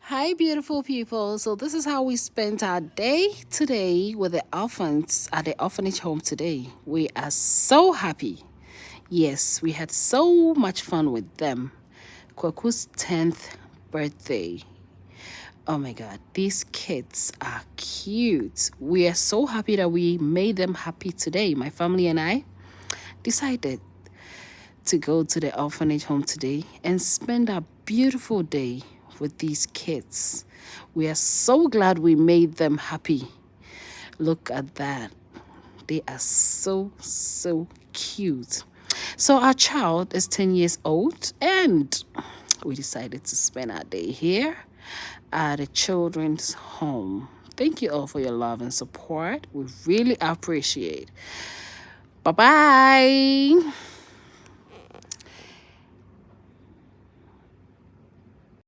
Hi, beautiful people. So, this is how we spent our day today with the orphans at the orphanage home today. We are so happy. Yes, we had so much fun with them. Kwaku's 10th birthday. Oh my God, these kids are cute. We are so happy that we made them happy today. My family and I decided to go to the orphanage home today and spend a beautiful day with these kids. We are so glad we made them happy. Look at that. They are so cute. So, our child is 10 years old, and we decided to spend our day here at the children's home. Thank you all for your love and support. We really appreciate. Bye bye.